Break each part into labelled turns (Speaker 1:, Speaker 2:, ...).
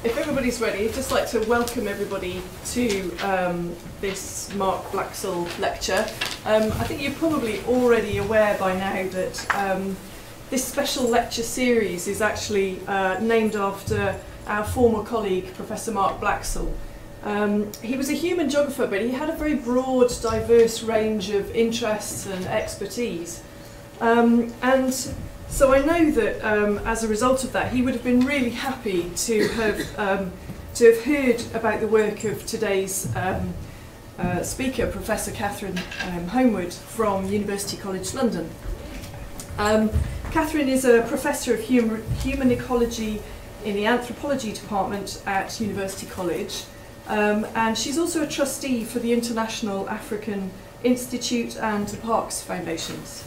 Speaker 1: If everybody's ready, I'd just like to welcome everybody to this Mark Blacksell Lecture. I think you're probably already aware by now that this special lecture series is actually named after our former colleague, Professor Mark Blacksell. He was a human geographer, but he had a very broad, diverse range of interests and expertise. So I know that as a result of that, he would have been really happy to have heard about the work of today's speaker, Professor Katherine Homewood from University College London. Katherine is a professor of human ecology in the anthropology department at University College, and she's also a trustee for the International African Institute and the Parks Foundations.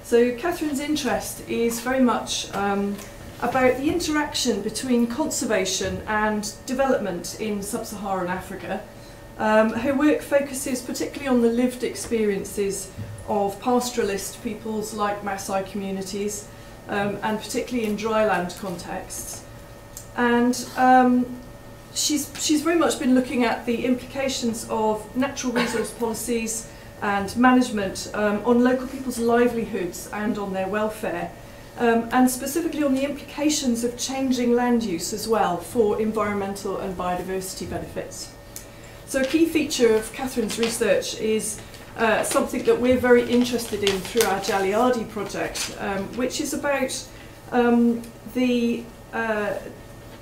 Speaker 1: So Katherine's interest is very much about the interaction between conservation and development in sub-Saharan Africa. Her work focuses particularly on the lived experiences of pastoralist peoples like Maasai communities, and particularly in dryland contexts. And she's very much been looking at the implications of natural resource policies and management on local people's livelihoods and on their welfare, and specifically on the implications of changing land use as well for environmental and biodiversity benefits. So a key feature of Katherine's research is something that we're very interested in through our Jaliadi project, which is about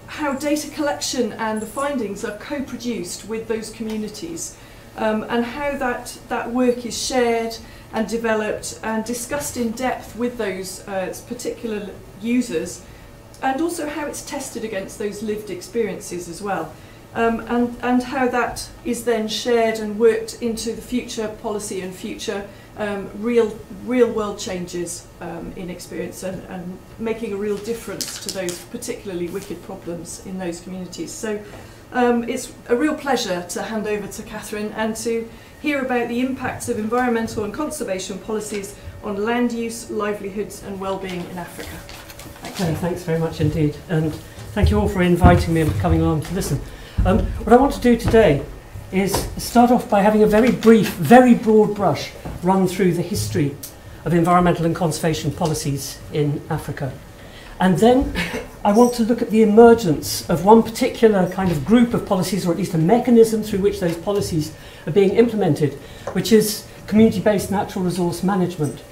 Speaker 1: how data collection and the findings are co-produced with those communities. And how that work is shared and developed and discussed in depth with those particular users, and also how it's tested against those lived experiences as well, and how that is then shared and worked into the future policy and future real world changes in experience, and making a real difference to those particularly wicked problems in those communities. So it's a real pleasure to hand over to Katherine and to hear about the impacts of environmental and conservation policies on land use, livelihoods and well-being in Africa. Thank you.
Speaker 2: Thanks very much indeed, and thank you all for inviting me and for coming along to listen. What I want to do today is start off by having a very brief, very broad brush run through the history of environmental and conservation policies in Africa. And then I want to look at the emergence of one particular kind of group of policies, or at least a mechanism through which those policies are being implemented, which is community-based natural resource management.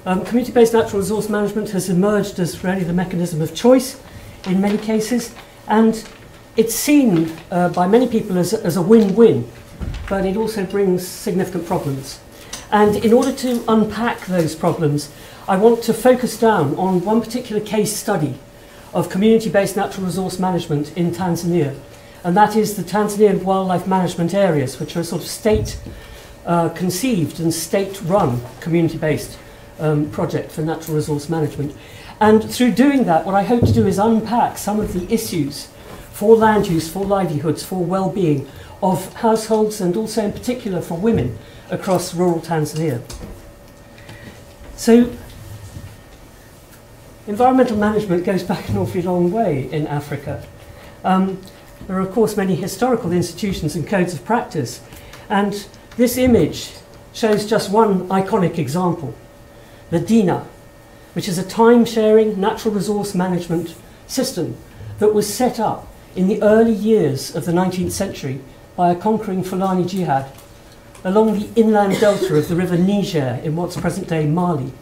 Speaker 2: Community-based natural resource management has emerged as really the mechanism of choice in many cases, and it's seen by many people as a win-win, but it also brings significant problems. And in order to unpack those problems, I want to focus down on one particular case study of community-based natural resource management in Tanzania, and that is the Tanzanian wildlife management areas, which are a sort of state-conceived and state-run community-based project for natural resource management. And through doing that, what I hope to do is unpack some of the issues for land use, for livelihoods, for well-being of households, and also in particular for women across rural Tanzania. So, environmental management goes back an awfully long way in Africa. There are of course many historical institutions and codes of practice, and this image shows just one iconic example, the DINA, which is a time-sharing natural resource management system that was set up in the early years of the 19th century by a conquering Fulani jihad along the inland delta of the river Niger in what's present-day Mali.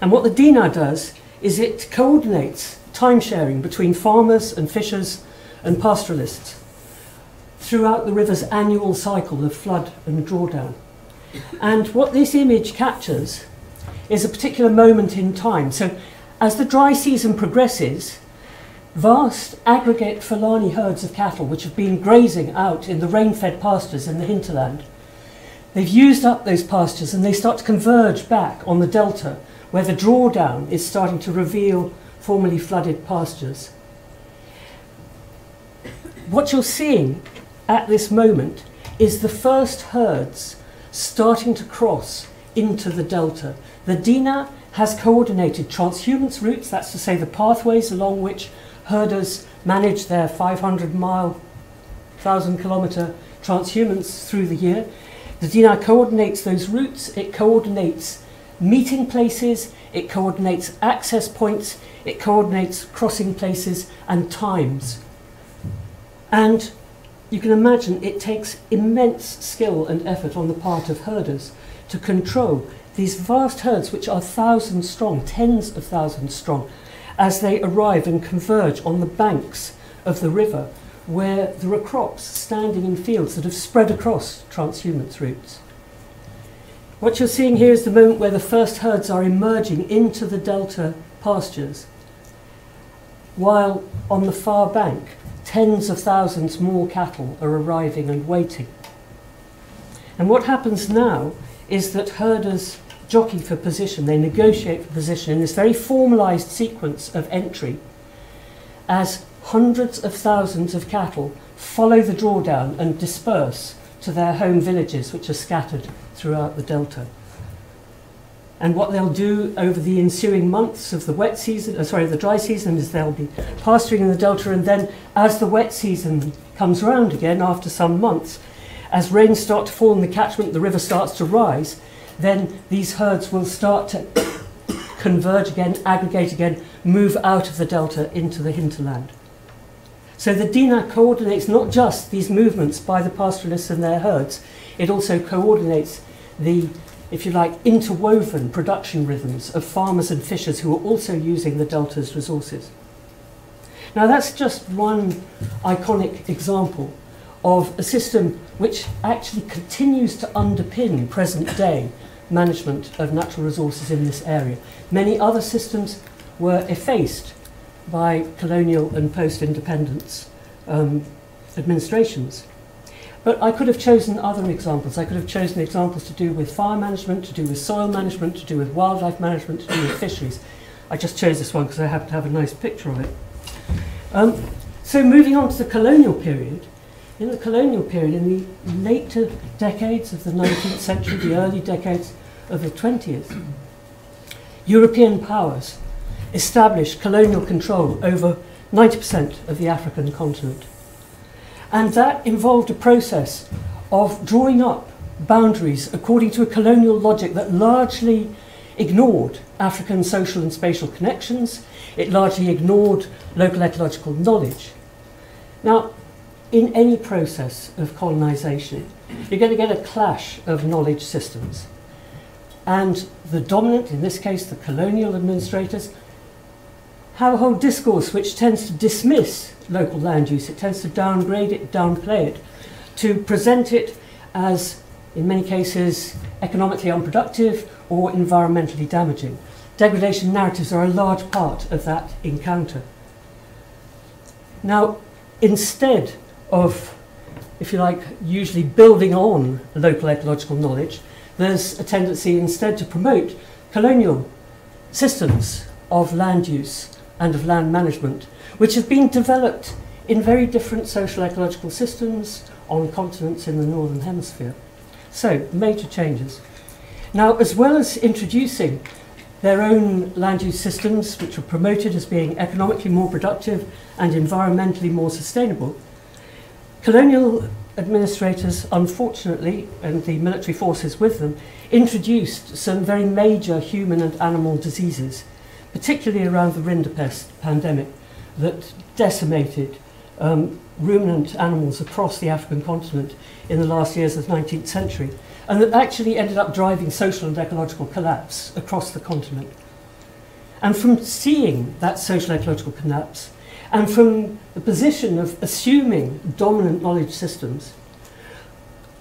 Speaker 2: And what the DINA does is it coordinates time-sharing between farmers and fishers and pastoralists throughout the river's annual cycle of flood and drawdown. And what this image captures is a particular moment in time. So as the dry season progresses, vast aggregate Fulani herds of cattle, which have been grazing out in the rain-fed pastures in the hinterland, they've used up those pastures and they start to converge back on the delta, where the drawdown is starting to reveal formerly flooded pastures. What you're seeing at this moment is the first herds starting to cross into the delta. The DINA has coordinated transhumance routes, that's to say the pathways along which herders manage their 500-mile, 1,000-kilometre transhumance through the year. The DNAI coordinates those routes, it coordinates meeting places, it coordinates access points, it coordinates crossing places and times. And you can imagine it takes immense skill and effort on the part of herders to control these vast herds, which are thousands strong, tens of thousands strong, as they arrive and converge on the banks of the river, where there are crops standing in fields that have spread across transhumance routes. What you're seeing here is the moment where the first herds are emerging into the delta pastures, while on the far bank, tens of thousands more cattle are arriving and waiting. And what happens now is that herders jockey for position, they negotiate for position in this very formalised sequence of entry as hundreds of thousands of cattle follow the drawdown and disperse to their home villages, which are scattered throughout the delta. And what they'll do over the ensuing months of the wet season, the dry season, is they'll be pasturing in the delta, and then as the wet season comes around again after some months, as rains start to fall in the catchment, the river starts to rise, then these herds will start to converge again, aggregate again, move out of the delta into the hinterland. So the DNAI coordinates not just these movements by the pastoralists and their herds, it also coordinates the, if you like, interwoven production rhythms of farmers and fishers who are also using the delta's resources. Now that's just one iconic example of a system which actually continues to underpin present-day management of natural resources in this area. Many other systems were effaced by colonial and post-independence administrations. But I could have chosen other examples. I could have chosen examples to do with fire management, to do with soil management, to do with wildlife management, to do with fisheries. I just chose this one because I happen to have a nice picture of it. So moving on to the colonial period, in the colonial period, in the later decades of the 19th century, the early decades of the 20th, European powers established colonial control over 90% of the African continent. And that involved a process of drawing up boundaries according to a colonial logic that largely ignored African social and spatial connections. It largely ignored local ecological knowledge. Now, in any process of colonisation, you're going to get a clash of knowledge systems. And the dominant, in this case the colonial administrators, have a whole discourse which tends to dismiss local land use. It tends to downgrade it, downplay it, to present it as, in many cases, economically unproductive or environmentally damaging. Degradation narratives are a large part of that encounter. Now, instead of, if you like, usually building on local ecological knowledge, there's a tendency instead to promote colonial systems of land use and of land management, which have been developed in very different social ecological systems on continents in the Northern Hemisphere. So, major changes. Now, as well as introducing their own land use systems, which were promoted as being economically more productive and environmentally more sustainable, colonial administrators, unfortunately, and the military forces with them, introduced some very major human and animal diseases, particularly around the rinderpest pandemic that decimated ruminant animals across the African continent in the last years of the 19th century, and that actually ended up driving social and ecological collapse across the continent. And from seeing that social ecological collapse, and from the position of assuming dominant knowledge systems,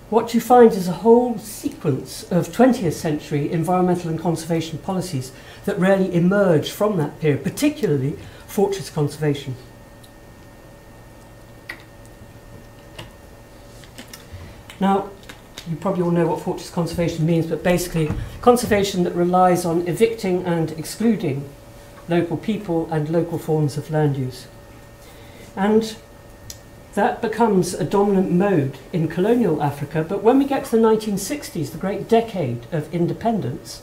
Speaker 2: what you find is a whole sequence of 20th century environmental and conservation policies that really emerge from that period, particularly fortress conservation. Now, you probably all know what fortress conservation means, but basically conservation that relies on evicting and excluding local people and local forms of land use. And that becomes a dominant mode in colonial Africa, but when we get to the 1960s, the great decade of independence,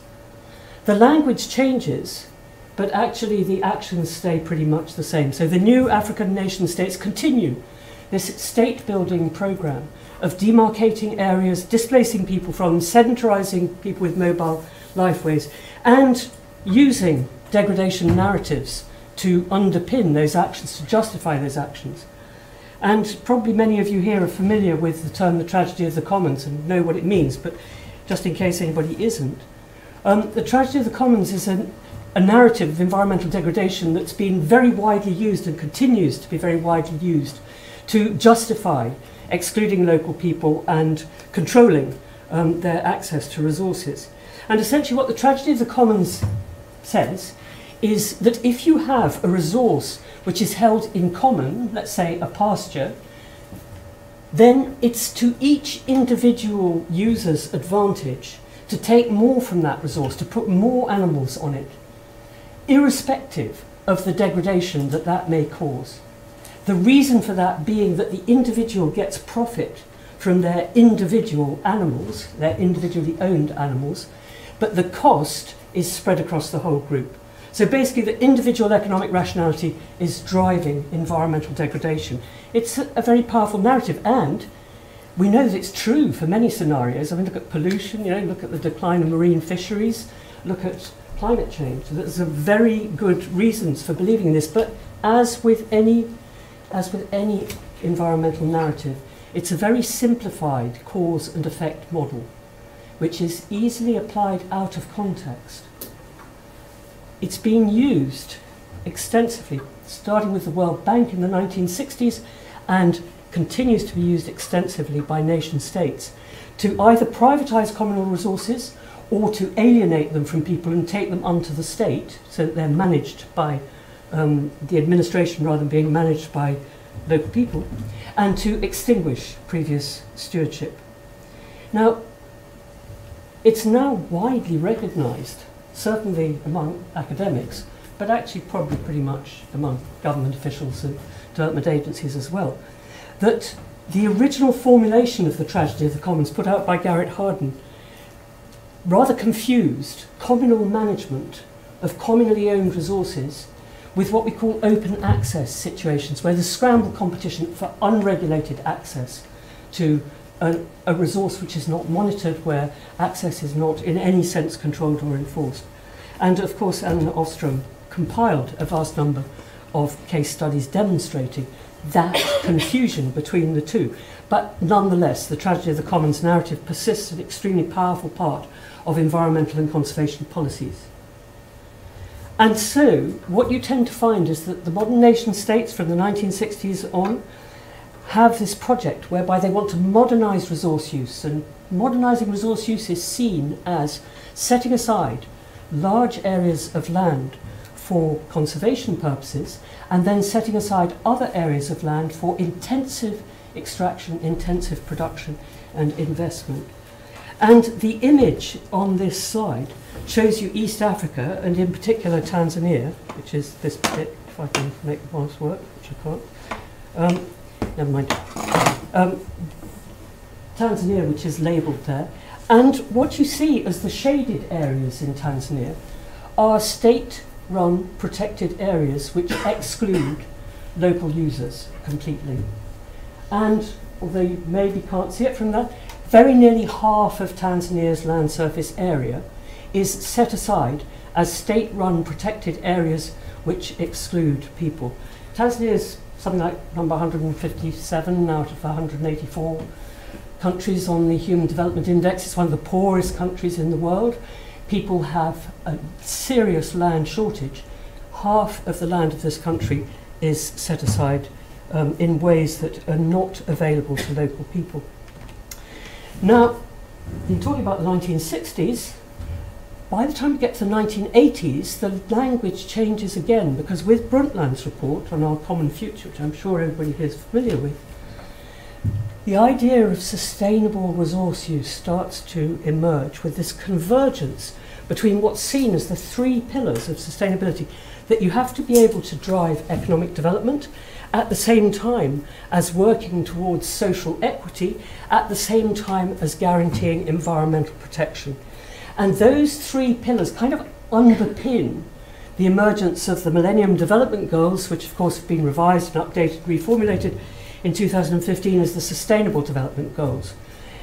Speaker 2: the language changes but actually the actions stay pretty much the same. So the new African nation states continue this state-building program of demarcating areas, displacing people from, sedentarizing people with mobile lifeways, and using degradation narratives to underpin those actions, to justify those actions. And probably many of you here are familiar with the term the tragedy of the commons and know what it means, but just in case anybody isn't, the tragedy of the commons is a narrative of environmental degradation that's been very widely used and continues to be very widely used to justify excluding local people and controlling their access to resources. And essentially what the tragedy of the commons says is that if you have a resource which is held in common, let's say a pasture, then it's to each individual user's advantage to take more from that resource, to put more animals on it, irrespective of the degradation that that may cause. The reason for that being that the individual gets profit from their individual animals, their individually owned animals, but the cost is spread across the whole group. So basically the individual economic rationality is driving environmental degradation. It's a very powerful narrative, and we know that it's true for many scenarios. I mean, look at pollution, you know, look at the decline of marine fisheries, look at climate change. There's a very good reasons for believing this, but as with any environmental narrative, it's a very simplified cause and effect model, which is easily applied out of context. It's been used extensively, starting with the World Bank in the 1960s, and continues to be used extensively by nation states to either privatise communal resources or to alienate them from people and take them onto the state so that they're managed by the administration rather than being managed by local people, and to extinguish previous stewardship. Now, it's now widely recognised, certainly among academics, but actually probably pretty much among government officials and development agencies as well, that the original formulation of the tragedy of the commons put out by Garrett Hardin rather confused communal management of communally owned resources with what we call open access situations, where there's scramble competition for unregulated access to a resource which is not monitored, where access is not in any sense controlled or enforced. And of course, Eleanor Ostrom compiled a vast number of case studies demonstrating that confusion between the two. But nonetheless, the tragedy of the commons narrative persists an extremely powerful part of environmental and conservation policies. And so, what you tend to find is that the modern nation states from the 1960s on have this project whereby they want to modernise resource use, and modernising resource use is seen as setting aside large areas of land for conservation purposes and then setting aside other areas of land for intensive extraction, intensive production and investment. And the image on this slide shows you East Africa, and in particular Tanzania, which is this bit, if I can make the mouse work, which I can't. Never mind. Tanzania, which is labelled there. And what you see as the shaded areas in Tanzania are state-run protected areas which exclude local users completely. And although you maybe can't see it from that, very nearly half of Tanzania's land surface area is set aside as state-run protected areas which exclude people. Tanzania is something like number 157 out of 184 countries on the Human Development Index. It's one of the poorest countries in the world. People have a serious land shortage. Half of the land of this country is set aside in ways that are not available to local people. Now, in talking about the 1960s, by the time we get to the 1980s, the language changes again, because with Brundtland's report on our common future, which I'm sure everybody here is familiar with, the idea of sustainable resource use starts to emerge with this convergence between what's seen as the three pillars of sustainability, that you have to be able to drive economic development at the same time as working towards social equity, at the same time as guaranteeing environmental protection. And those three pillars kind of underpin the emergence of the Millennium Development Goals, which of course have been revised and updated, reformulated in 2015 as the Sustainable Development Goals.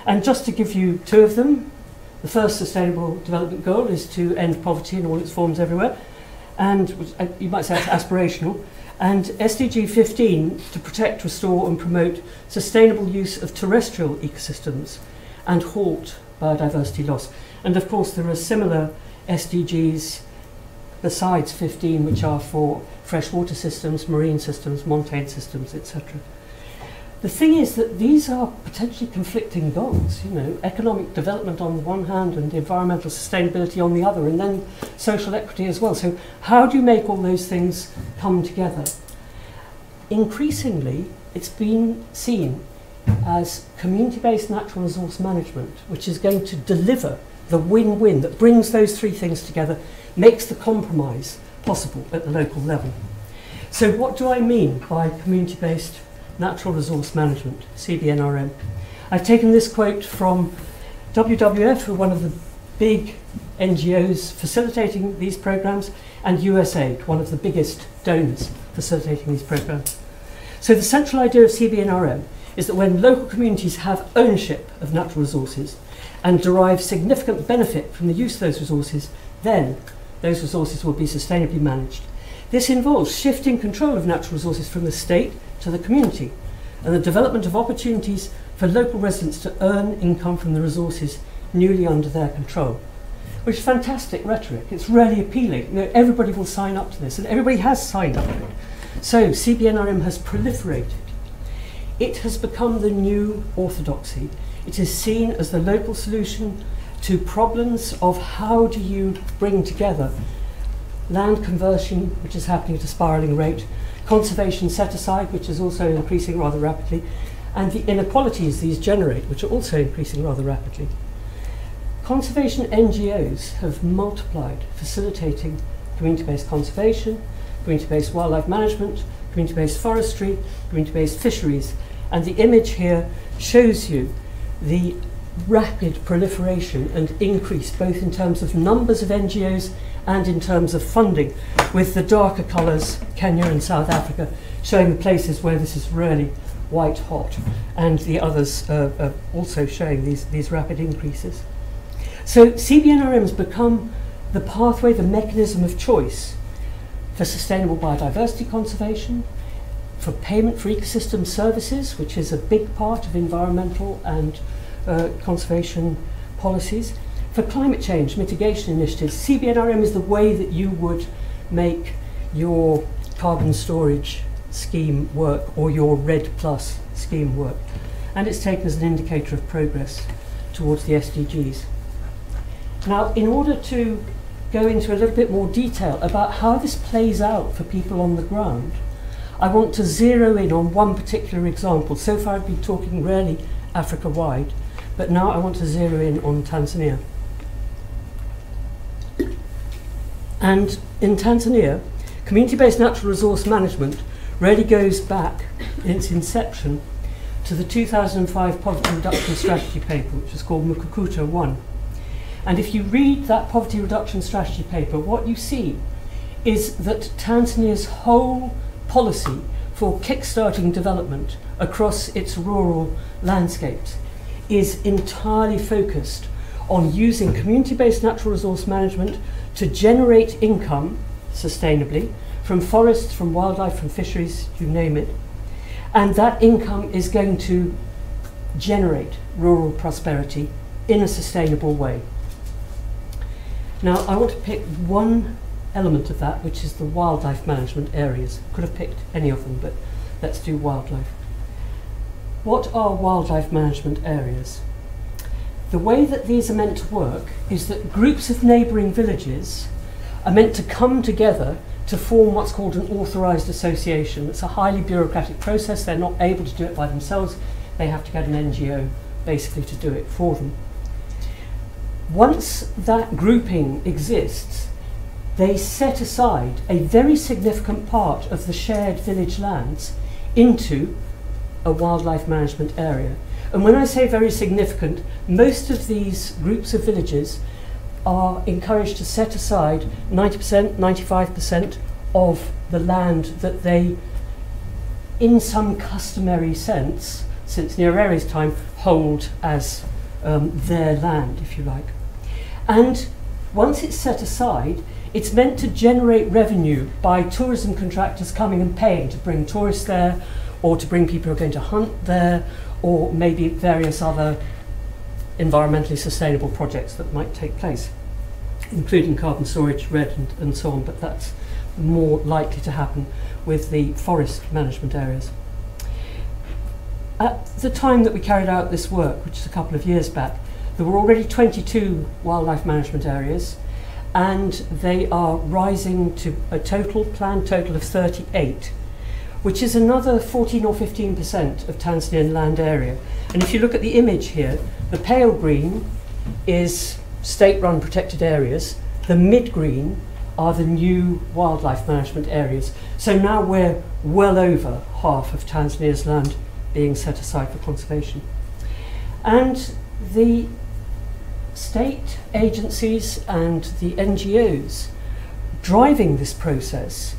Speaker 2: And just to give you two of them, the first Sustainable Development Goal is to end poverty in all its forms everywhere, and you might say it's aspirational, and SDG 15 to protect, restore and promote sustainable use of terrestrial ecosystems and halt biodiversity loss. And of course there are similar SDGs besides 15 which are for freshwater systems, marine systems, montane systems, etc. The thing is that these are potentially conflicting goals, you know, economic development on the one hand and environmental sustainability on the other, and then social equity as well. So how do you make all those things come together? Increasingly, it's been seen as community-based natural resource management, which is going to deliver the win-win that brings those three things together, makes the compromise possible at the local level. So what do I mean by community-based natural resource management, CBNRM? I've taken this quote from WWF, who are one of the big NGOs facilitating these programs, and USAID, one of the biggest donors facilitating these programs. So the central idea of CBNRM is that when local communities have ownership of natural resources and derive significant benefit from the use of those resources, then those resources will be sustainably managed. This involves shifting control of natural resources from the state to the community, and the development of opportunities for local residents to earn income from the resources newly under their control. Which is fantastic rhetoric. It's really appealing. You know, everybody will sign up to this, and everybody has signed up to it. So CBNRM has proliferated. It has become the new orthodoxy. It is seen as the local solution to problems of how do you bring together land conversion, which is happening at a spiralling rate, conservation set-aside, which is also increasing rather rapidly, and the inequalities these generate, which are also increasing rather rapidly. Conservation NGOs have multiplied, facilitating community-based conservation, community-based wildlife management, community-based forestry, community-based fisheries, and the image here shows you the rapid proliferation and increase both in terms of numbers of NGOs and in terms of funding, with the darker colours, Kenya and South Africa, showing the places where this is really white hot, and the others are also showing these rapid increases. So CBNRM has become the pathway, the mechanism of choice for sustainable biodiversity conservation, for payment for ecosystem services, which is a big part of environmental and conservation policies, for climate change mitigation initiatives. CBNRM is the way that you would make your carbon storage scheme work or your RED Plus scheme work. And it's taken as an indicator of progress towards the SDGs. Now, in order to go into a little bit more detail about how this plays out for people on the ground, I want to zero in on one particular example. So far I've been talking really Africa-wide, but now I want to zero in on Tanzania. And in Tanzania, community-based natural resource management really goes back in its inception to the 2005 Poverty Reduction Strategy paper, which is called Mukakuta 1. And if you read that Poverty Reduction Strategy paper, what you see is that Tanzania's whole policy for kickstarting development across its rural landscapes is entirely focused on using community-based natural resource management to generate income sustainably from forests, from wildlife, from fisheries, you name it. And that income is going to generate rural prosperity in a sustainable way. Now, I want to pick one element of that, which is the wildlife management areas. Could have picked any of them, but let's do wildlife. What are wildlife management areas? The way that these are meant to work is that groups of neighbouring villages are meant to come together to form what's called an authorised association. It's a highly bureaucratic process. They're not able to do it by themselves. They have to get an NGO basically to do it for them. Once that grouping exists, they set aside a very significant part of the shared village lands into a wildlife management area. And when I say very significant, most of these groups of villages are encouraged to set aside 90%, 95% of the land that they, in some customary sense, since Nyerere's time, hold as their land, if you like. And once it's set aside, it's meant to generate revenue by tourism contractors coming and paying to bring tourists there, or to bring people who are going to hunt there, or maybe various other environmentally sustainable projects that might take place, including carbon storage, RED and so on, but that's more likely to happen with the forest management areas. At the time that we carried out this work, which is a couple of years back, there were already 22 wildlife management areas, and they are rising to a planned total of 38, which is another 14 or 15% of Tanzanian land area. And if you look at the image here, the pale green is state-run protected areas, the mid-green are the new wildlife management areas. So now we're well over half of Tanzania's land being set aside for conservation. And the state agencies and the NGOs driving this process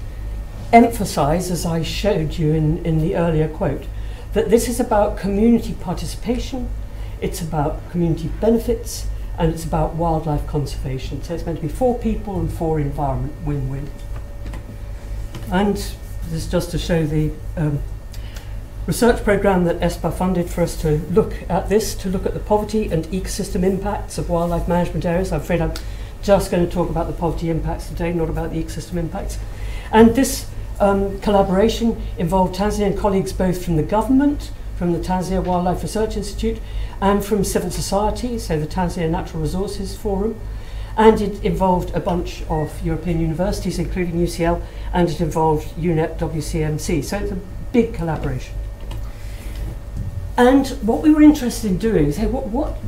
Speaker 2: emphasize, as I showed you in the earlier quote, that this is about community participation, it's about community benefits, and it's about wildlife conservation. So it's meant to be for people and for environment, win-win. And this is just to show the research program that ESPA funded for us to look at this, to look at the poverty and ecosystem impacts of wildlife management areas. I'm afraid I'm just going to talk about the poverty impacts today, not about the ecosystem impacts. And this collaboration involved Tanzanian colleagues both from the government, from the Tanzania Wildlife Research Institute, and from civil society, so the Tanzania Natural Resources Forum. And it involved a bunch of European universities, including UCL, and it involved UNEP, WCMC. So it's a big collaboration. And what we were interested in doing is, hey,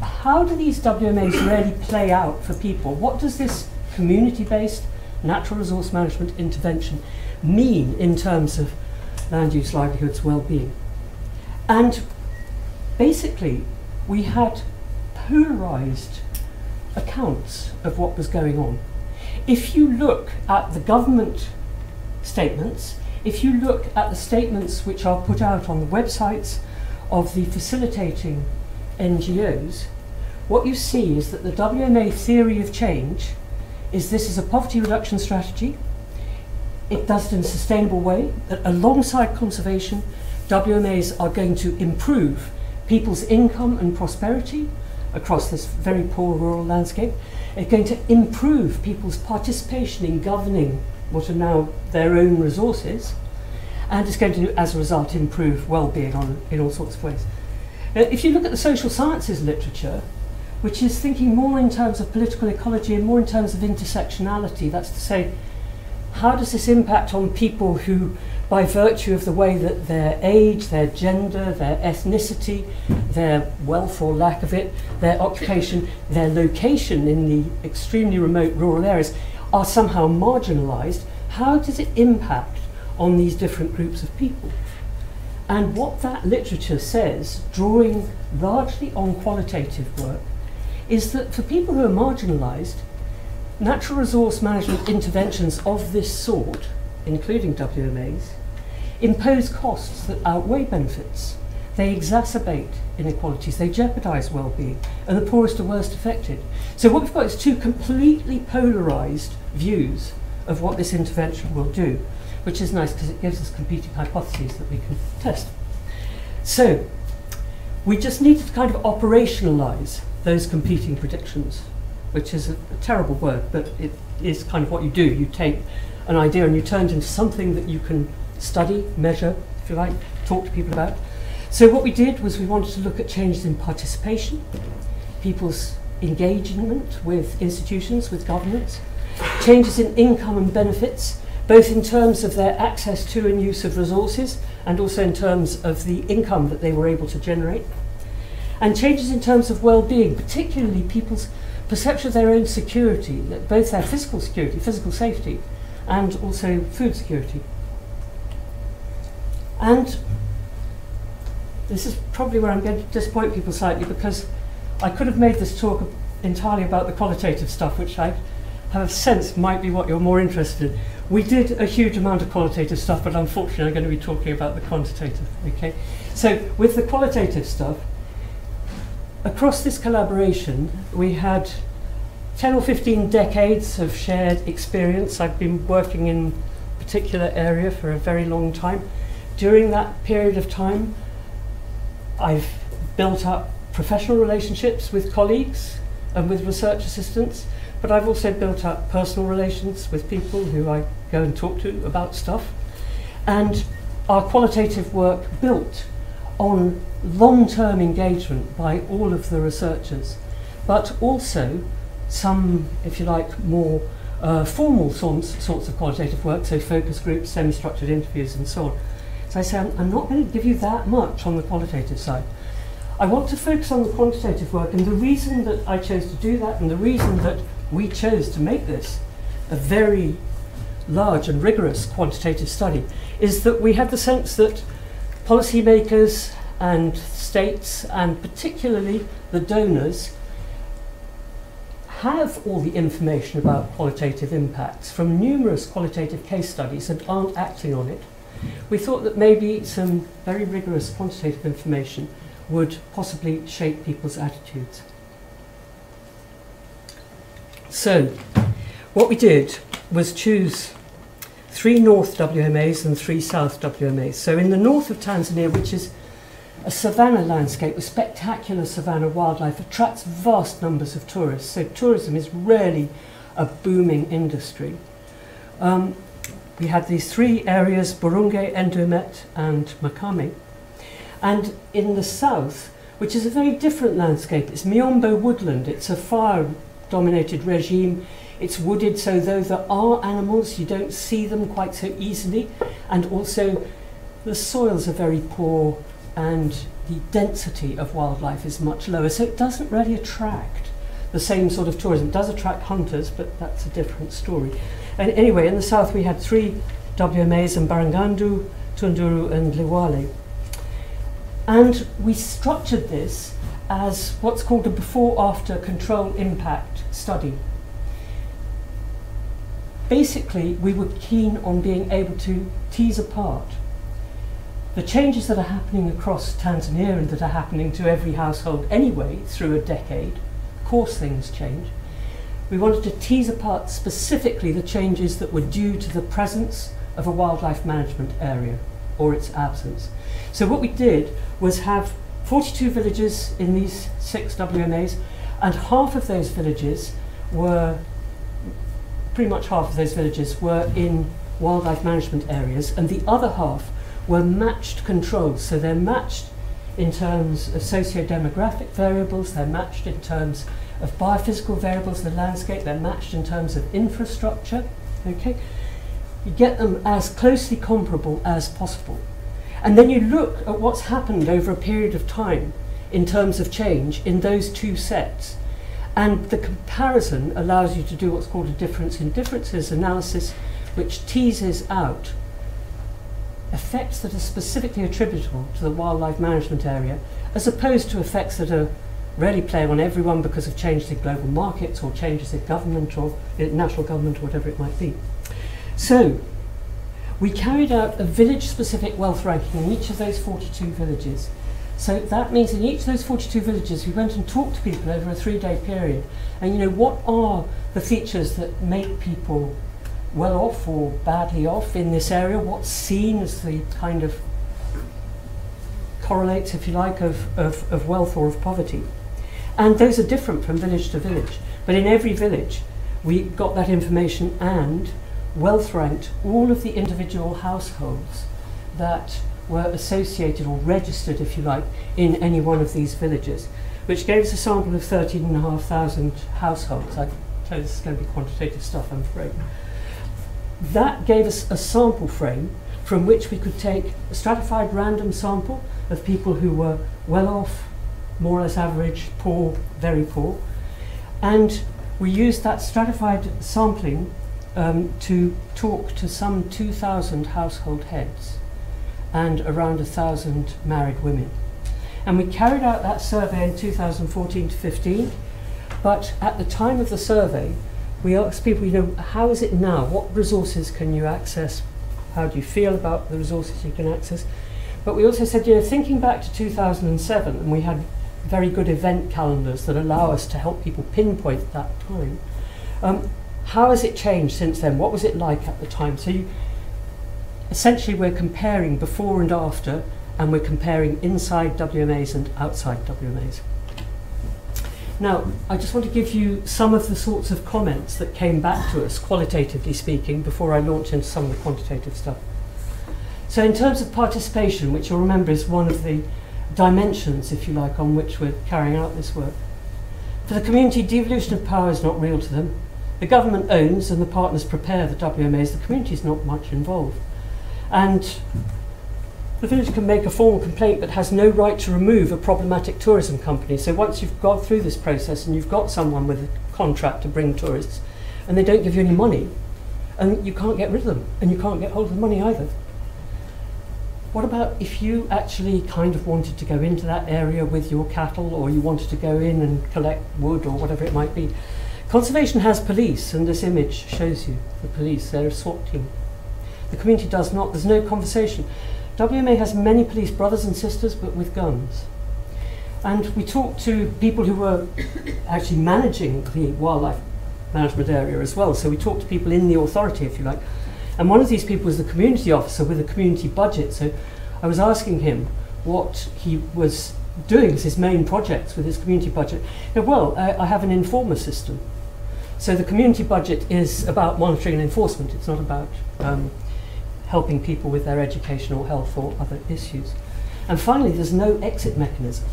Speaker 2: how do these WMAs really play out for people? What does this community-based natural resource management intervention mean in terms of land use, livelihoods, well-being? And basically, we had polarized accounts of what was going on. If you look at the government statements, if you look at the statements which are put out on the websites of the facilitating NGOs, what you see is that the WMA theory of change is this is a poverty reduction strategy. It does it in a sustainable way, that alongside conservation, WMAs are going to improve people's income and prosperity across this very poor rural landscape. It's going to improve people's participation in governing what are now their own resources, and it's going to, as a result, improve well-being in all sorts of ways. If you look at the social sciences literature, which is thinking more in terms of political ecology and more in terms of intersectionality, that's to say, how does this impact on people who, by virtue of the way that their age, their gender, their ethnicity, their wealth or lack of it, their occupation, their location in the extremely remote rural areas are somehow marginalised, how does it impact on these different groups of people? And what that literature says, drawing largely on qualitative work, is that for people who are marginalised, natural resource management interventions of this sort, including WMAs, impose costs that outweigh benefits. They exacerbate inequalities, they jeopardise well-being, and the poorest are worst affected. So what we've got is two completely polarised views of what this intervention will do, which is nice because it gives us competing hypotheses that we can test. So we just need to kind of operationalise those competing predictions, which is a terrible word, but it is kind of what you do. You take an idea and you turn it into something that you can study, measure, if you like, talk to people about. So what we did was we wanted to look at changes in participation, people's engagement with institutions, with governments, changes in income and benefits, both in terms of their access to and use of resources, and also in terms of the income that they were able to generate, and changes in terms of well-being, particularly people's perception of their own security, both their physical security, physical safety, and also food security. And this is probably where I'm going to disappoint people slightly, because I could have made this talk entirely about the qualitative stuff, which I have a sense might be what you're more interested in. We did a huge amount of qualitative stuff, but unfortunately I'm going to be talking about the quantitative. Okay, so with the qualitative stuff, across this collaboration, we had 10 or 15 decades of shared experience. I've been working in a particular area for a very long time. During that period of time, I've built up professional relationships with colleagues and with research assistants, but I've also built up personal relations with people who I go and talk to about stuff. And our qualitative work built on long-term engagement by all of the researchers, but also some, if you like, more formal sorts of qualitative work, so focus groups, semi-structured interviews and so on. So I say, I'm not going to give you that much on the qualitative side. I want to focus on the quantitative work, and the reason that I chose to do that, and the reason that we chose to make this a very large and rigorous quantitative study, is that we had the sense that policymakers and states, and particularly the donors, have all the information about qualitative impacts from numerous qualitative case studies and aren't acting on it. We thought that maybe some very rigorous quantitative information would possibly shape people's attitudes. So, what we did was choose 3 North WMAs and 3 South WMAs. So in the north of Tanzania, which is a savanna landscape with spectacular savanna wildlife, attracts vast numbers of tourists. So tourism is really a booming industry. We had these 3 areas, Burunge, Endomet and Makame. And in the south, which is a very different landscape, it's Miombo woodland. It's a fire-dominated regime. It's wooded, so though there are animals, you don't see them quite so easily. And also, the soils are very poor and the density of wildlife is much lower. So it doesn't really attract the same sort of tourism. It does attract hunters, but that's a different story. And anyway, in the south we had 3 WMAs in Barangandu, Tunduru and Liwale. And we structured this as what's called a before-after control impact study. Basically, we were keen on being able to tease apart the changes that are happening across Tanzania and that are happening to every household anyway through a decade. Of course things change. We wanted to tease apart specifically the changes that were due to the presence of a wildlife management area or its absence. So what we did was have 42 villages in these 6 WMAs, and half of those villages were, pretty much half of those villages were in wildlife management areas, and the other half were matched controls. So they're matched in terms of socio-demographic variables, they're matched in terms of biophysical variables, the landscape, they're matched in terms of infrastructure. Okay? You get them as closely comparable as possible. And then you look at what's happened over a period of time in terms of change in those 2 sets. And the comparison allows you to do what's called a difference in differences analysis, which teases out effects that are specifically attributable to the wildlife management area, as opposed to effects that are really playing on everyone because of changes in global markets or changes in government or national government or whatever it might be. So, we carried out a village-specific wealth ranking in each of those 42 villages. So that means in each of those 42 villages we went and talked to people over a 3-day period. And you know, what are the features that make people well off or badly off in this area? What's seen as the kind of correlates, if you like, of wealth or of poverty? And those are different from village to village. But in every village we got that information and wealth ranked all of the individual households that were associated or registered, if you like, in any one of these villages, which gave us a sample of 13,500 households. I tell you, this is going to be quantitative stuff, I'm afraid. That gave us a sample frame from which we could take a stratified random sample of people who were well off, more or less average, poor, very poor, and we used that stratified sampling to talk to some 2,000 household heads and around 1,000 married women. And we carried out that survey in 2014 to 15. But at the time of the survey, we asked people, you know, how is it now? What resources can you access? How do you feel about the resources you can access? But we also said, you know, thinking back to 2007, and we had very good event calendars that allow us to help people pinpoint that time. How has it changed since then? What was it like at the time? So essentially we're comparing before and after, and we're comparing inside WMAs and outside WMAs. Now, I just want to give you some of the sorts of comments that came back to us, qualitatively speaking, before I launch into some of the quantitative stuff. So in terms of participation, which you'll remember is one of the dimensions, if you like, on which we're carrying out this work. For the community, devolution of power is not real to them. The government owns and the partners prepare the WMAs. The community is not much involved. And the village can make a formal complaint but has no right to remove a problematic tourism company. So once you've gone through this process and you've got someone with a contract to bring tourists and they don't give you any money, and you can't get rid of them and you can't get hold of the money either. What about if you actually kind of wanted to go into that area with your cattle, or you wanted to go in and collect wood or whatever it might be? Conservation has police, and this image shows you the police. They're a SWAT team. The community does not. There's no conversation. WMA has many police brothers and sisters, but with guns. And we talked to people who were actually managing the wildlife management area as well. So we talked to people in the authority, if you like. And one of these people was the community officer with a community budget. So I was asking him what he was doing as his main projects with his community budget. He said, well, I have an informer system. So the community budget is about monitoring and enforcement. It's not about helping people with their education or health or other issues. And finally, there's no exit mechanism.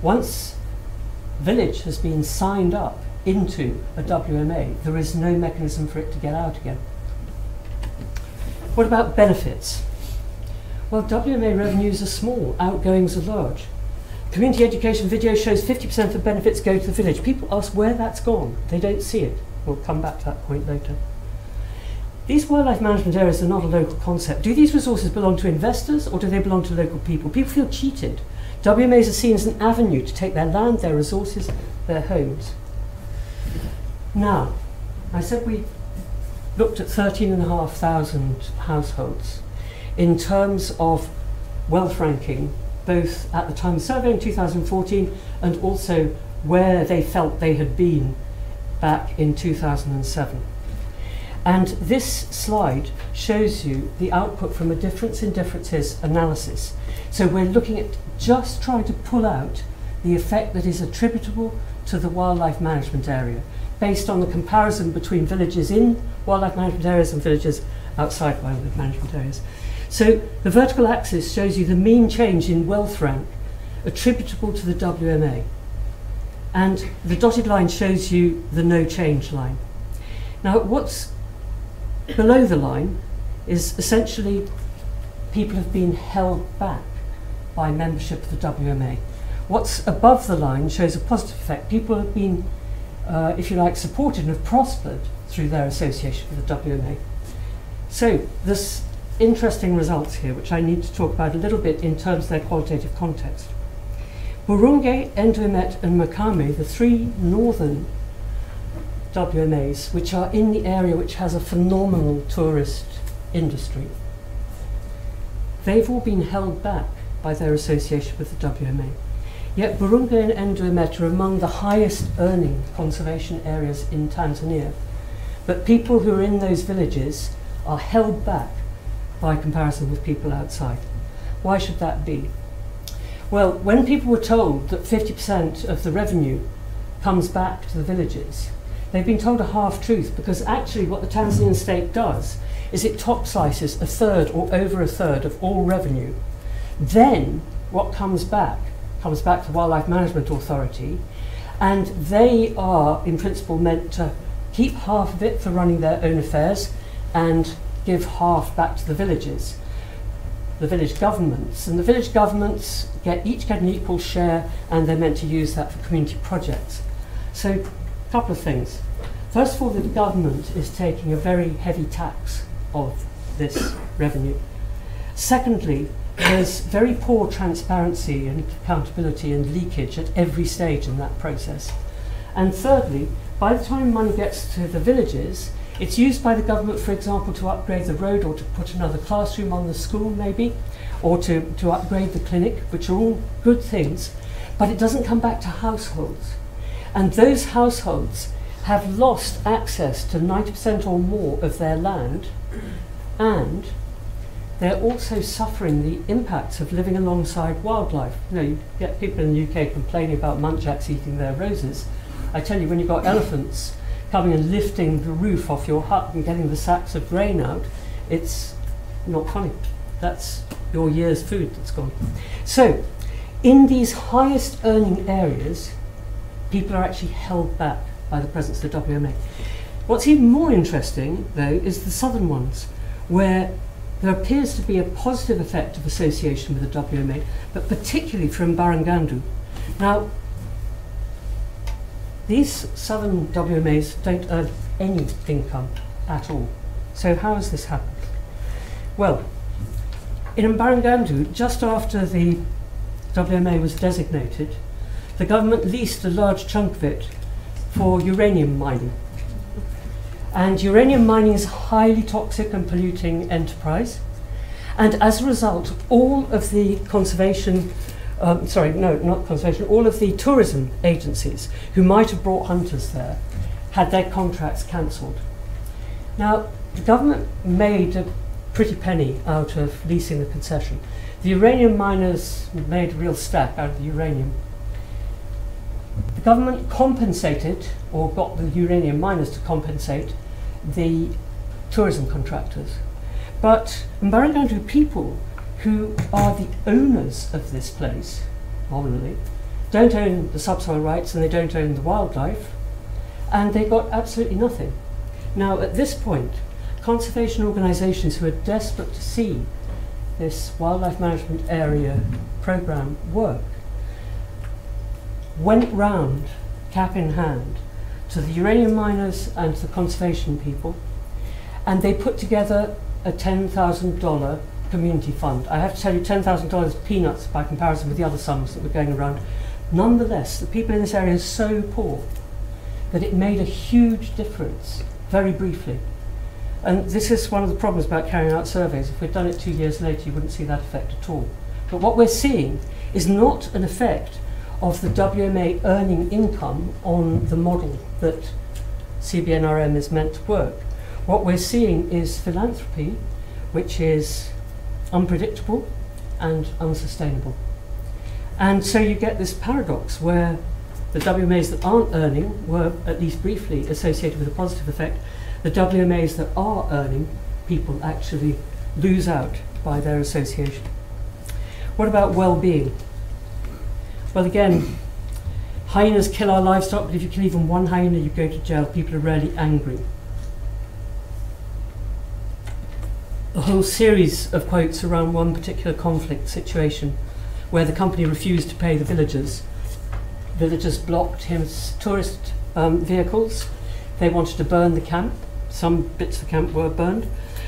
Speaker 2: Once village has been signed up into a WMA, there is no mechanism for it to get out again. What about benefits? Well, WMA revenues are small, outgoings are large. Community education video shows 50% of benefits go to the village. People ask where that's gone. They don't see it. We'll come back to that point later. These wildlife management areas are not a local concept. Do these resources belong to investors or do they belong to local people? People feel cheated. WMAs are seen as an avenue to take their land, their resources, their homes. Now, I said we looked at 13,500 households in terms of wealth ranking, both at the time of the survey in 2014 and also where they felt they had been back in 2007. And this slide shows you the output from a difference in differences analysis. So we're looking at just trying to pull out the effect that is attributable to the wildlife management area, based on the comparison between villages in wildlife management areas and villages outside wildlife management areas. So the vertical axis shows you the mean change in wealth rank attributable to the WMA. And the dotted line shows you the no change line. Now, what's below the line is essentially people have been held back by membership of the WMA. What's above the line shows a positive effect. People have been, if you like, supported and have prospered through their association with the WMA. So there's interesting results here, which I need to talk about a little bit in terms of their qualitative context. Burunge, Endoimet and Makame, the three northern WMAs, which are in the area which has a phenomenal tourist industry, they've all been held back by their association with the WMA. Yet Burunge and Endoimet are among the highest earning conservation areas in Tanzania. But people who are in those villages are held back by comparison with people outside. Why should that be? Well, when people were told that 50% of the revenue comes back to the villages, they've been told a half-truth, because actually what the Tanzanian state does is it top slices a third or over a third of all revenue. Then what comes back to Wildlife Management Authority, and they are in principle meant to keep half of it for running their own affairs and give half back to the villages, the village governments. And the village governments each get an equal share, and they're meant to use that for community projects. So a couple of things. First of all, the government is taking a very heavy tax of this revenue. Secondly, there's very poor transparency and accountability and leakage at every stage in that process. And thirdly, by the time money gets to the villages, it's used by the government, for example, to upgrade the road or to put another classroom on the school maybe, or to upgrade the clinic, which are all good things, but it doesn't come back to households. And those households have lost access to 90% or more of their land, and they're also suffering the impacts of living alongside wildlife. You know, you get people in the UK complaining about muntjacs eating their roses. I tell you, when you've got elephants coming and lifting the roof off your hut and getting the sacks of grain out, it's not funny. That's your year's food that's gone. So, in these highest earning areas, people are actually held back by the presence of the WMA. What's even more interesting, though, is the southern ones, where there appears to be a positive effect of association with the WMA, but particularly from Barangandu. Now, these southern WMAs don't earn any income at all. So how has this happened? Well, in Barangandu, just after the WMA was designated, the government leased a large chunk of it for uranium mining. And uranium mining is a highly toxic and polluting enterprise. And as a result, all of the conservation, all of the tourism agencies who might have brought hunters there had their contracts cancelled. Now, the government made a pretty penny out of leasing the concession. The uranium miners made a real stack out of the uranium. The government compensated, or got the uranium miners to compensate, the tourism contractors. But Barangandu people, who are the owners of this place, nominally, don't own the subsoil rights and they don't own the wildlife, and they got absolutely nothing. Now, at this point, conservation organisations who are desperate to see this wildlife management area programme work went round, cap in hand, to the uranium miners and to the conservation people, and they put together a $10,000 community fund. I have to tell you, $10,000 is peanuts by comparison with the other sums that were going around. Nonetheless, the people in this area are so poor that it made a huge difference, very briefly. And this is one of the problems about carrying out surveys. If we'd done it 2 years later, you wouldn't see that effect at all. But what we're seeing is not an effect of the WMA earning income on the model that CBNRM is meant to work. What we're seeing is philanthropy, which is unpredictable and unsustainable. And so you get this paradox where the WMAs that aren't earning were, at least briefly, associated with a positive effect. The WMAs that are earning, people actually lose out by their association. What about well-being? Well, again, hyenas kill our livestock, but if you kill even one hyena, you go to jail. People are rarely angry. A whole series of quotes around one particular conflict situation where the company refused to pay the villagers. Villagers blocked his tourist vehicles. They wanted to burn the camp. Some bits of the camp were burned.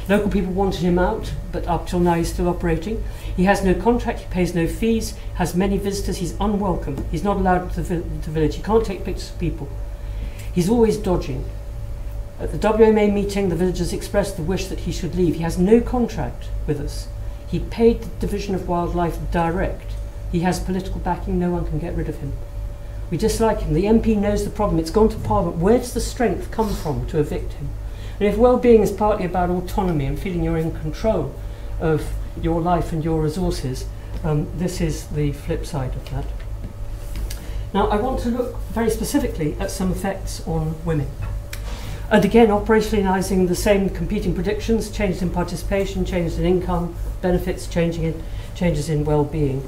Speaker 2: Local people wanted him out, but up till now he's still operating. He has no contract, he pays no fees, has many visitors, he's unwelcome. He's not allowed to the village, he can't take pictures of people. He's always dodging. At the WMA meeting, the villagers expressed the wish that he should leave. He has no contract with us. He paid the Division of Wildlife direct. He has political backing, no one can get rid of him. We dislike him. The MP knows the problem, it's gone to Parliament. Where does the strength come from to evict him? And if well-being is partly about autonomy and feeling you're in control of your life and your resources, this is the flip side of that. Now, I want to look very specifically at some effects on women. And again, operationalising the same competing predictions, changes in participation, changes in income, benefits, changes in well-being.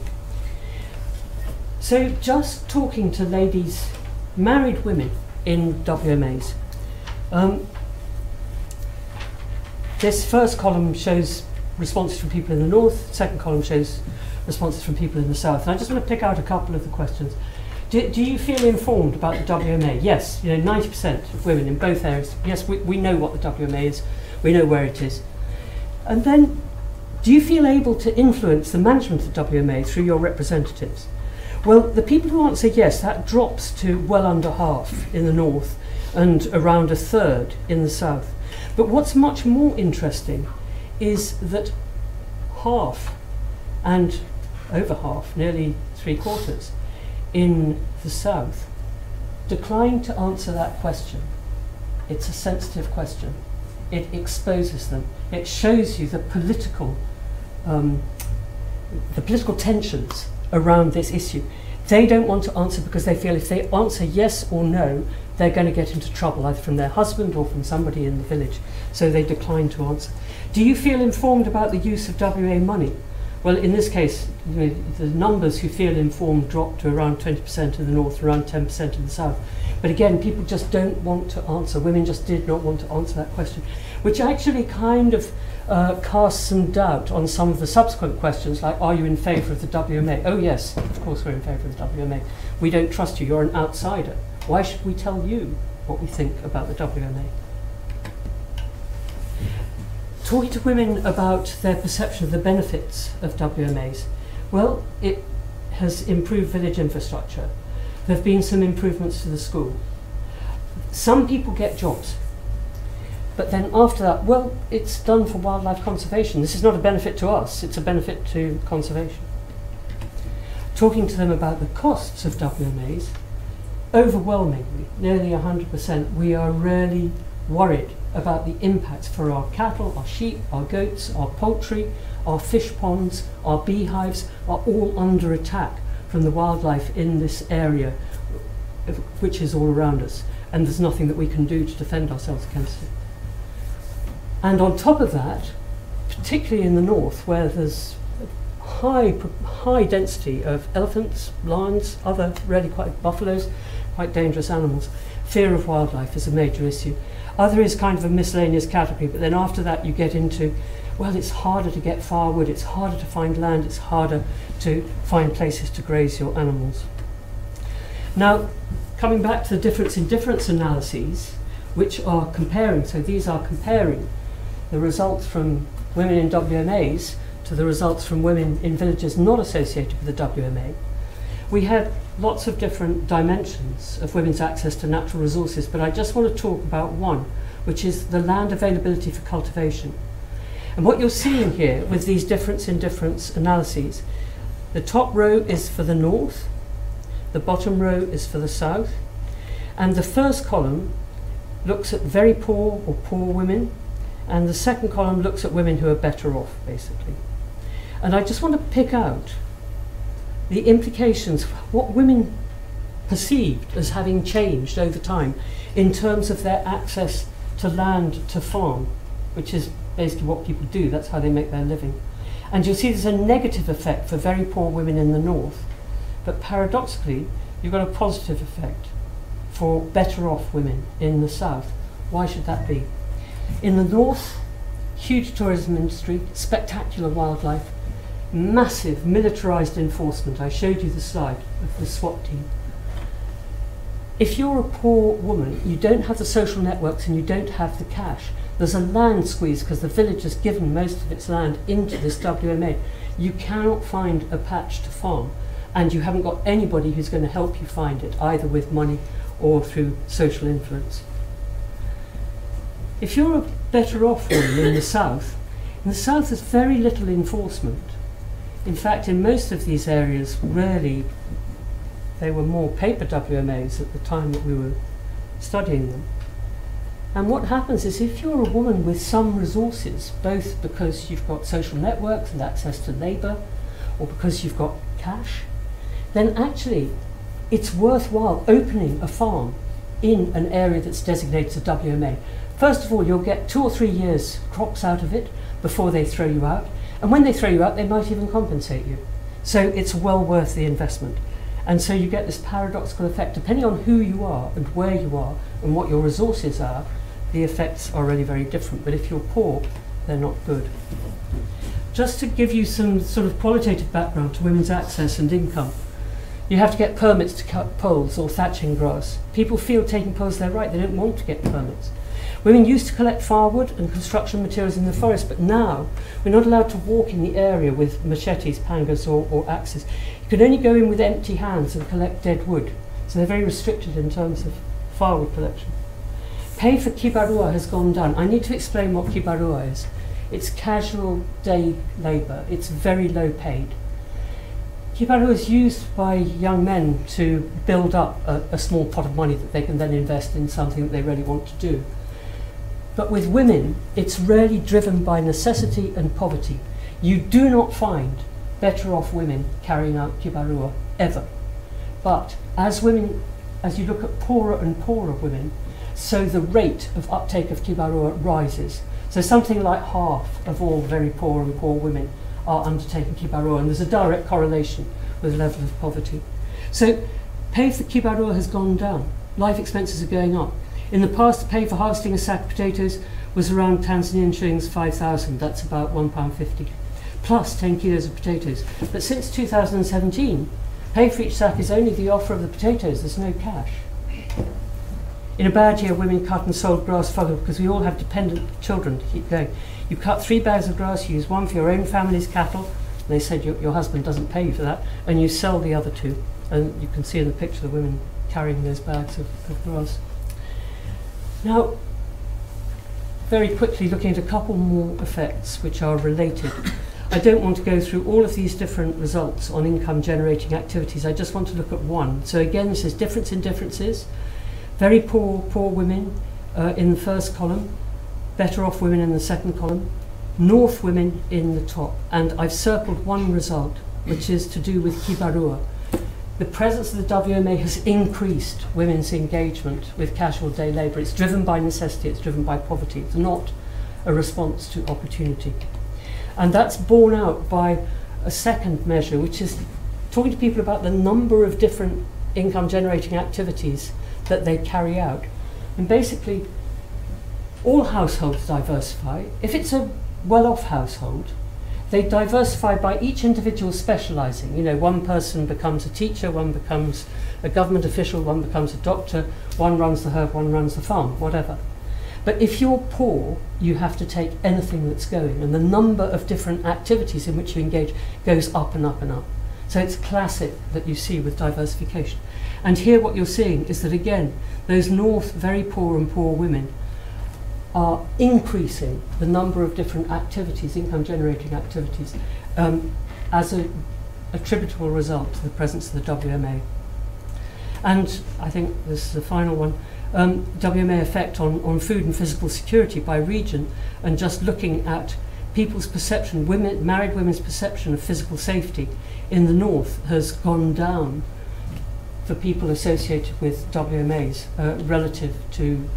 Speaker 2: So just talking to ladies, married women in WMAs, this first column shows responses from people in the north, second column shows responses from people in the south. And I just want to pick out a couple of the questions. Do you feel informed about the WMA? Yes, 90% of women in both areas. Yes, we know what the WMA is, we know where it is. And then, do you feel able to influence the management of WMA through your representatives? Well, the people who answer yes, that drops to well under half in the north and around a third in the south. But what's much more interesting is that half and over half, nearly 3/4, in the south decline to answer that question. It's a sensitive question. It exposes them. It shows you the political tensions around this issue. They don't want to answer because they feel if they answer yes or no, they're going to get into trouble, either from their husband or from somebody in the village. So they decline to answer. Do you feel informed about the use of WA money? Well, in this case, the numbers who feel informed drop to around 20% in the north, around 10% in the south. But again, people just don't want to answer. Women just did not want to answer that question, which actually kind of casts some doubt on some of the subsequent questions, like, are you in favour of the WMA? Oh yes, of course we're in favour of the WMA. We don't trust you, you're an outsider. Why should we tell you what we think about the WMA? Talking to women about their perception of the benefits of WMAs, well, it has improved village infrastructure. There have been some improvements to the school. Some people get jobs. But then after that, well, it's done for wildlife conservation. This is not a benefit to us, it's a benefit to conservation. Talking to them about the costs of WMAs, overwhelmingly, nearly 100%, we are really worried about the impacts for our cattle, our sheep, our goats, our poultry, our fish ponds, our beehives are all under attack from the wildlife in this area, which is all around us, and there's nothing that we can do to defend ourselves against it. And on top of that, particularly in the north, where there's high density of elephants, lions, other really quite buffaloes, quite dangerous animals, fear of wildlife is a major issue. Other is kind of a miscellaneous category, but then after that you get into, well, it's harder to get firewood, it's harder to find land, it's harder to find places to graze your animals. Now, coming back to the difference in difference analyses, which are comparing, so these are comparing the results from women in WMAs to the results from women in villages not associated with the WMA. We had lots of different dimensions of women's access to natural resources, but I just want to talk about one, which is the land availability for cultivation. And what you're seeing here with these difference in difference analyses, the top row is for the north, the bottom row is for the south, and the first column looks at very poor or poor women, and the second column looks at women who are better off, basically. And I just want to pick out the implications, what women perceived as having changed over time in terms of their access to land to farm, which is basically what people do, that's how they make their living. And you'll see there's a negative effect for very poor women in the north, but paradoxically you've got a positive effect for better off women in the south. Why should that be? In the north, huge tourism industry, spectacular wildlife, massive militarised enforcement. I showed you the slide of the SWAT team. If you're a poor woman, you don't have the social networks and you don't have the cash. There's a land squeeze because the village has given most of its land into this WMA. You cannot find a patch to farm, and you haven't got anybody who's going to help you find it, either with money or through social influence. If you're a better off woman in the south there's very little enforcement. In fact, in most of these areas, rarely, they were more paper WMAs at the time that we were studying them. And what happens is if you're a woman with some resources, both because you've got social networks and access to labour, or because you've got cash, then actually it's worthwhile opening a farm in an area that's designated as WMA. First of all, you'll get 2 or 3 years crops out of it before they throw you out. And when they throw you out, they might even compensate you. So it's well worth the investment. And so you get this paradoxical effect. Depending on who you are and where you are and what your resources are, the effects are really very different. But if you're poor, they're not good. Just to give you some sort of qualitative background to women's access and income, you have to get permits to cut poles or thatching grass. People feel taking poles their right, they don't want to get permits. Women used to collect firewood and construction materials in the forest, but now we're not allowed to walk in the area with machetes, pangas or axes. You can only go in with empty hands and collect dead wood. So they're very restricted in terms of firewood collection. Pay for kibarua has gone down. I need to explain what kibarua is. It's casual day labour. It's very low paid. Kibarua is used by young men to build up a small pot of money that they can then invest in something that they really want to do. But with women, it's rarely driven by necessity and poverty. You do not find better off women carrying out kibarua, ever. But as you look at poorer and poorer women, so the rate of uptake of kibarua rises. So something like half of all very poor and poor women are undertaking kibarua, and there's a direct correlation with the level of poverty. So pay for kibarua has gone down. Life expenses are going up. In the past, the pay for harvesting a sack of potatoes was around Tanzanian shillings 5,000. That's about £1.50, plus 10 kilos of potatoes. But since 2017, pay for each sack is only the offer of the potatoes. There's no cash. In a bad year, women cut and sold grass further because we all have dependent children to keep going. You cut 3 bags of grass, you use one for your own family's cattle, and they said your husband doesn't pay you for that, and you sell the other 2. And you can see in the picture the women carrying those bags of grass. Now, very quickly looking at a couple more effects which are related. I don't want to go through all of these different results on income generating activities. I just want to look at one. So again, this is difference in differences. Very poor women in the first column, better off women in the second column, North women in the top. And I've circled one result, which is to do with kibarua. The presence of the WMA has increased women's engagement with casual day labour. It's driven by necessity, it's driven by poverty. It's not a response to opportunity. And that's borne out by a second measure, which is talking to people about the number of different income generating activities that they carry out. And basically, all households diversify. If it's a well-off household, they diversify by each individual specialising. You know, one person becomes a teacher, one becomes a government official, one becomes a doctor, one runs the herb, one runs the farm, whatever. But if you're poor, you have to take anything that's going, and the number of different activities in which you engage goes up and up and up. So it's classic that you see with diversification. And here what you're seeing is that, again, those North very poor and poor women are increasing the number of different activities, income generating activities, as an attributable result to the presence of the WMA. And I think this is the final one, WMA effect on food and physical security by region, and just looking at people's perception, married women's perception of physical safety in the North has gone down for people associated with WMAs relative to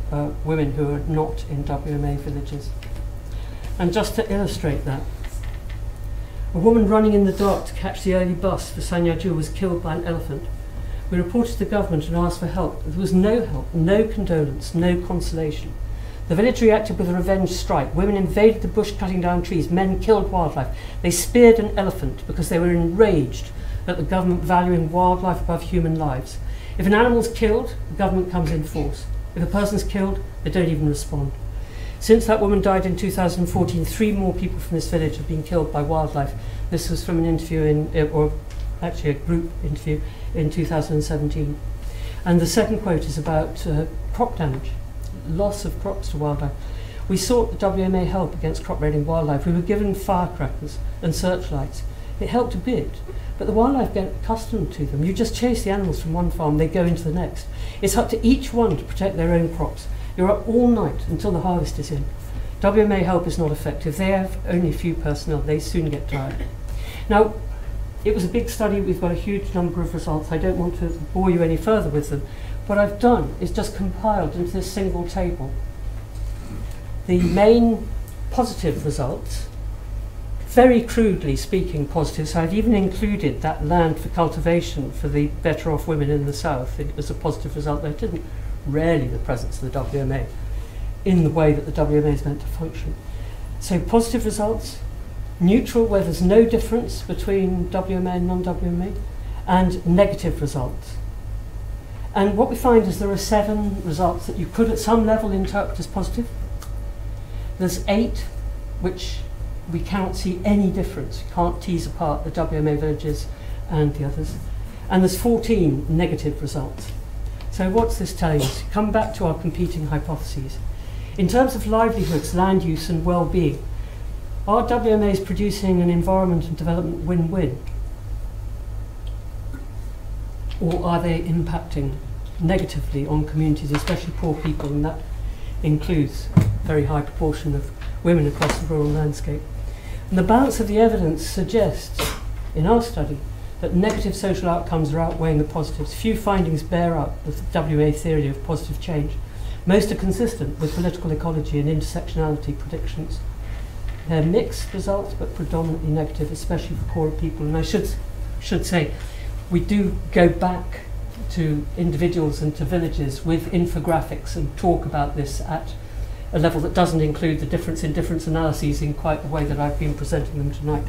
Speaker 2: women who are not in WMA villages. And just to illustrate that, a woman running in the dark to catch the early bus for Sanyaju was killed by an elephant. We reported to the government and asked for help. There was no help, no condolence, no consolation. The village reacted with a revenge strike. Women invaded the bush, cutting down trees. Men killed wildlife. They speared an elephant because they were enraged at the government valuing wildlife above human lives. If an animal's killed, the government comes in force. If a person's killed, they don't even respond. Since that woman died in 2014, 3 more people from this village have been killed by wildlife. This was from an interview or actually a group interview in 2017. And the second quote is about crop damage, loss of crops to wildlife. We sought the WMA help against crop raiding wildlife. We were given firecrackers and searchlights. It helped a bit, but the wildlife get accustomed to them. You just chase the animals from one farm, they go into the next. It's up to each one to protect their own crops. You're up all night until the harvest is in. WMA help is not effective. They have only a few personnel. They soon get tired. Now, it was a big study. We've got a huge number of results. I don't want to bore you any further with them. What I've done is just compiled into this single table the main positive results, very crudely speaking positive. So I've even included that land for cultivation for the better off women in the south. It was a positive result. There didn't rarely the presence of the WMA in the way that the WMA is meant to function. So positive results, neutral where there's no difference between WMA and non-WMA, and negative results. And what we find is there are 7 results that you could at some level interpret as positive. There's 8 which we cannot see any difference. You can't tease apart the WMA villages and the others. And there's 14 negative results. So what's this telling us? Come back to our competing hypotheses. In terms of livelihoods, land use and well-being, are WMAs producing an environment and development win-win? Or are they impacting negatively on communities, especially poor people, and that includes a very high proportion of women across the rural landscape? And the balance of the evidence suggests, in our study, that negative social outcomes are outweighing the positives. Few findings bear out the WMA theory of positive change. Most are consistent with political ecology and intersectionality predictions. They're mixed results, but predominantly negative, especially for poorer people. And I should say, we do go back to individuals and to villages with infographics and talk about this at a level that doesn't include the difference in difference analyses in quite the way that I've been presenting them tonight.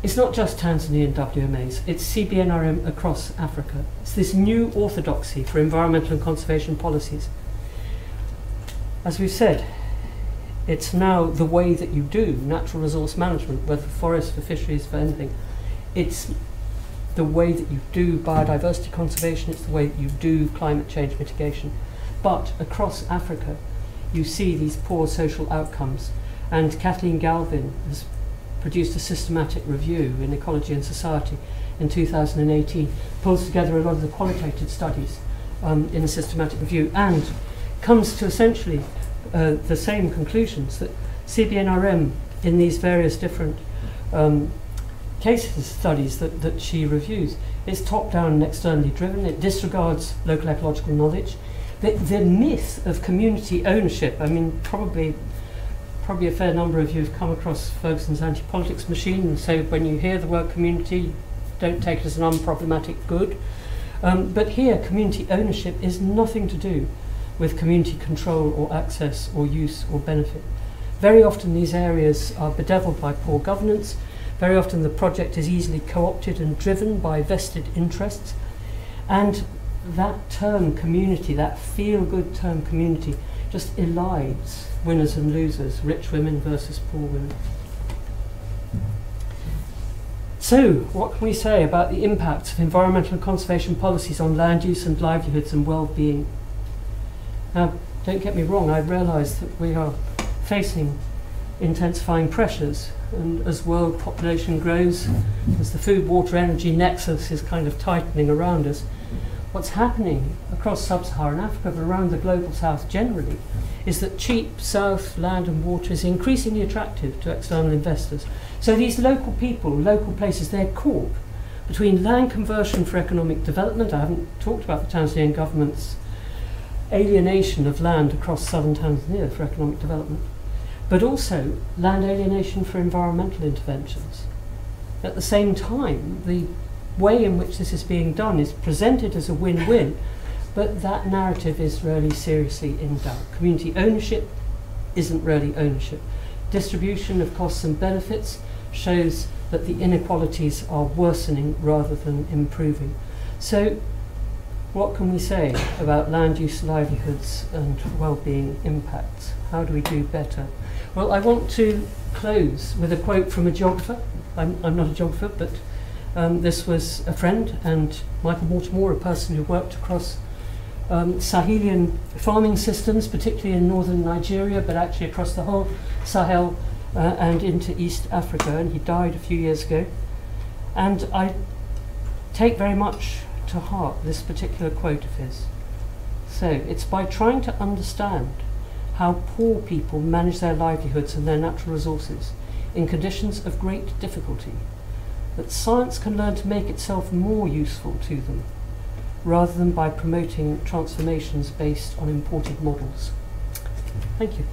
Speaker 2: It's not just Tanzanian WMAs, it's CBNRM across Africa. It's this new orthodoxy for environmental and conservation policies. As we've said, it's now the way that you do natural resource management, whether for forests, for fisheries, for anything. It's the way that you do biodiversity conservation, it's the way that you do climate change mitigation. But across Africa, you see these poor social outcomes. And Kathleen Galvin has produced a systematic review in Ecology and Society in 2018, pulls together a lot of the qualitative studies in a systematic review, and comes to essentially the same conclusions, that CBNRM in these various different cases studies that she reviews is top-down and externally driven. It disregards local ecological knowledge. The myth of community ownership, I mean, probably a fair number of you have come across Ferguson's anti-politics machine, and so when you hear the word community, don't take it as an unproblematic good. But here, community ownership is nothing to do with community control or access or use or benefit. Very often these areas are bedeviled by poor governance. Very often the project is easily co-opted and driven by vested interests. And that term community, that feel-good term community, just elides winners and losers, rich women versus poor women. So, what can we say about the impact of environmental and conservation policies on land use and livelihoods and well-being? Now, don't get me wrong, I realise that we are facing intensifying pressures, and as world population grows, as the food, water, energy nexus is kind of tightening around us, what's happening across sub-Saharan Africa, but around the global south generally, is that cheap south land and water is increasingly attractive to external investors. So these local people, local places, they're caught between land conversion for economic development. I haven't talked about the Tanzanian government's alienation of land across southern Tanzania for economic development, but also land alienation for environmental interventions. At the same time, the way in which this is being done is presented as a win-win, but that narrative is really seriously in doubt. Community ownership isn't really ownership. Distribution of costs and benefits shows that the inequalities are worsening rather than improving. So what can we say about land use, livelihoods and well-being impacts? How do we do better? Well, I want to close with a quote from a geographer. I'm not a geographer, but this was a friend, and Michael Mortimore, a person who worked across Sahelian farming systems, particularly in northern Nigeria, but actually across the whole Sahel and into East Africa, and he died a few years ago. And I take very much to heart this particular quote of his. So, it's by trying to understand how poor people manage their livelihoods and their natural resources in conditions of great difficulty that science can learn to make itself more useful to them, rather than by promoting transformations based on imported models. Thank you.